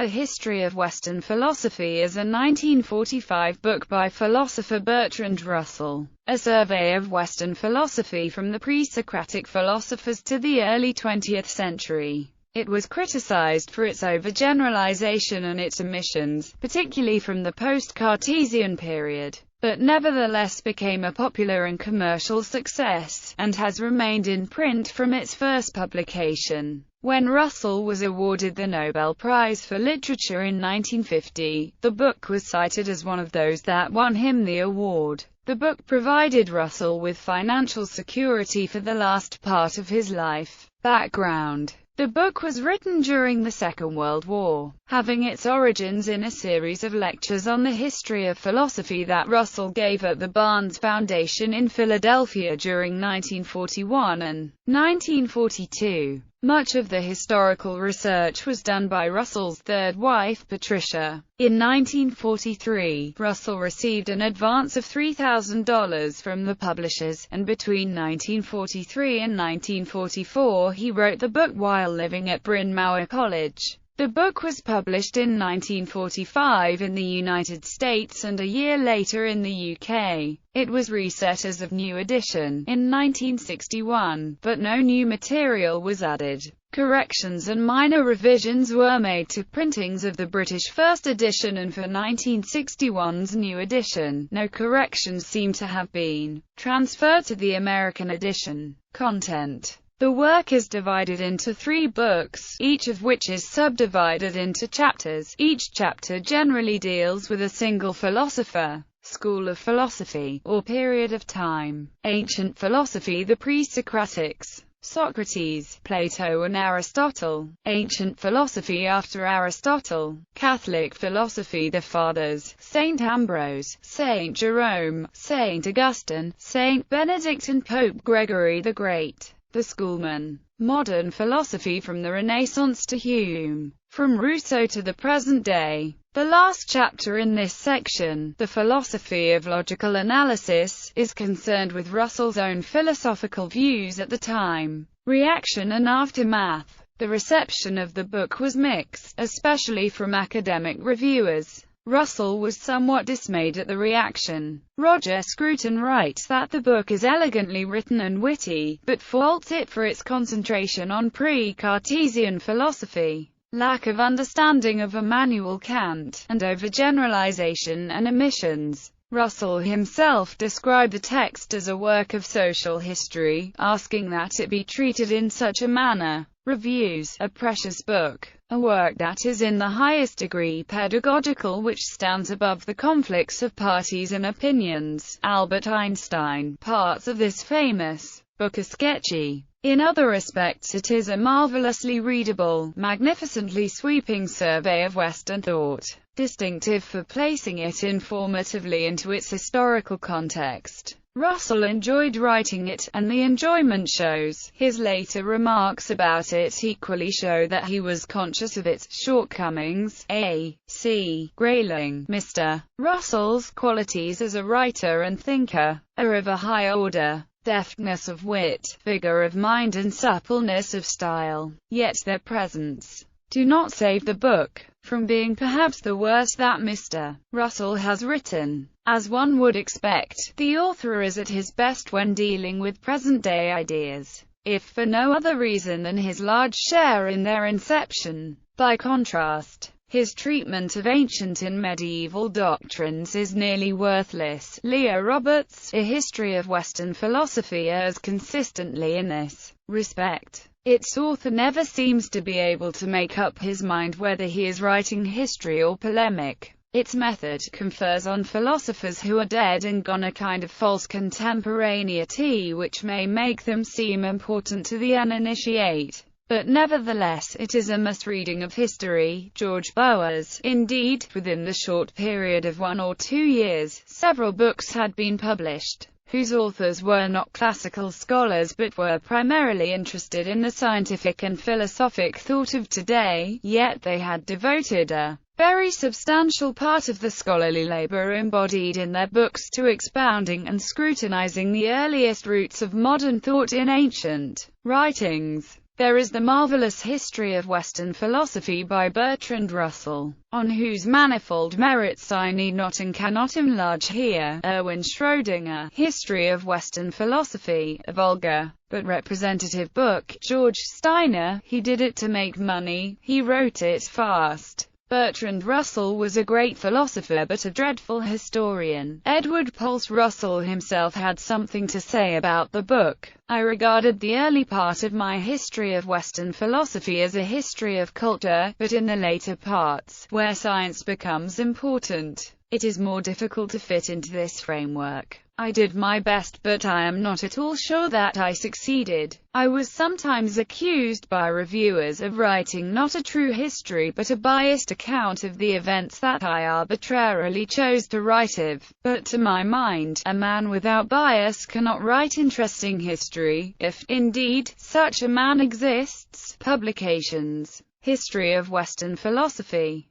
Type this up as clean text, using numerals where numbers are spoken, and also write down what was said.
A History of Western Philosophy is a 1945 book by philosopher Bertrand Russell, a survey of Western philosophy from the pre-Socratic philosophers to the early 20th century. It was criticized for its overgeneralization and its omissions, particularly from the post-Cartesian period, but nevertheless became a popular and commercial success, and has remained in print from its first publication. When Russell was awarded the Nobel Prize for Literature in 1950, the book was cited as one of those that won him the award. The book provided Russell with financial security for the last part of his life. Background: the book was written during the Second World War, having its origins in a series of lectures on the history of philosophy that Russell gave at the Barnes Foundation in Philadelphia during 1941 and 1942. Much of the historical research was done by Russell's third wife, Patricia. In 1943, Russell received an advance of $3,000 from the publishers, and between 1943 and 1944 he wrote the book while living at Bryn Mawr College. The book was published in 1945 in the United States and a year later in the UK. It was reset as a new edition in 1961, but no new material was added. Corrections and minor revisions were made to printings of the British first edition, and for 1961's new edition, no corrections seem to have been transferred to the American edition. Content: the work is divided into 3 books, each of which is subdivided into chapters. Each chapter generally deals with a single philosopher, school of philosophy, or period of time. Ancient philosophy: the pre-Socratics, Socrates, Plato and Aristotle. Ancient philosophy after Aristotle. Catholic philosophy: the Fathers, Saint Ambrose, Saint Jerome, Saint Augustine, Saint Benedict and Pope Gregory the Great. The Schoolmen. Modern philosophy from the Renaissance to Hume, from Rousseau to the present day. The last chapter in this section, The Philosophy of Logical Analysis, is concerned with Russell's own philosophical views at the time. Reaction and aftermath. The reception of the book was mixed, especially from academic reviewers. Russell was somewhat dismayed at the reaction. Roger Scruton writes that the book is elegantly written and witty, but faults it for its concentration on pre-Cartesian philosophy, lack of understanding of Immanuel Kant, and overgeneralization and omissions. Russell himself described the text as a work of social history, asking that it be treated in such a manner. Reviews: a precious book, a work that is in the highest degree pedagogical, which stands above the conflicts of parties and opinions. Albert Einstein. Parts of this famous book are sketchy. In other respects it is a marvelously readable, magnificently sweeping survey of Western thought, distinctive for placing it informatively into its historical context. Russell enjoyed writing it, and the enjoyment shows. His later remarks about it equally show that he was conscious of its shortcomings. A. C. Grayling. Mr. Russell's qualities as a writer and thinker are of a high order: deftness of wit, vigor of mind and suppleness of style. Yet their presence do not save the book from being perhaps the worst that Mr. Russell has written. As one would expect, the author is at his best when dealing with present-day ideas, if for no other reason than his large share in their inception. By contrast, his treatment of ancient and medieval doctrines is nearly worthless. Leo Roberts. A History of Western Philosophy errs consistently in this respect. Its author never seems to be able to make up his mind whether he is writing history or polemic. Its method confers on philosophers who are dead and gone a kind of false contemporaneity which may make them seem important to the uninitiate. But nevertheless, it is a must-reading of history. George Boas. Indeed, within the short period of 1 or 2 years, several books had been published, whose authors were not classical scholars but were primarily interested in the scientific and philosophic thought of today, yet they had devoted a very substantial part of the scholarly labor embodied in their books to expounding and scrutinizing the earliest roots of modern thought in ancient writings. There is the marvelous History of Western Philosophy by Bertrand Russell, on whose manifold merits I need not and cannot enlarge here. Erwin Schrödinger, History of Western Philosophy, a vulgar but representative book. George Steiner, he did it to make money, he wrote it fast. Bertrand Russell was a great philosopher but a dreadful historian. Edward Pulse Russell himself had something to say about the book. I regarded the early part of my History of Western Philosophy as a history of culture, but in the later parts, where science becomes important, it is more difficult to fit into this framework. I did my best, but I am not at all sure that I succeeded. I was sometimes accused by reviewers of writing not a true history but a biased account of the events that I arbitrarily chose to write of. But to my mind, a man without bias cannot write interesting history, if, indeed, such a man exists. Publications: History of Western Philosophy.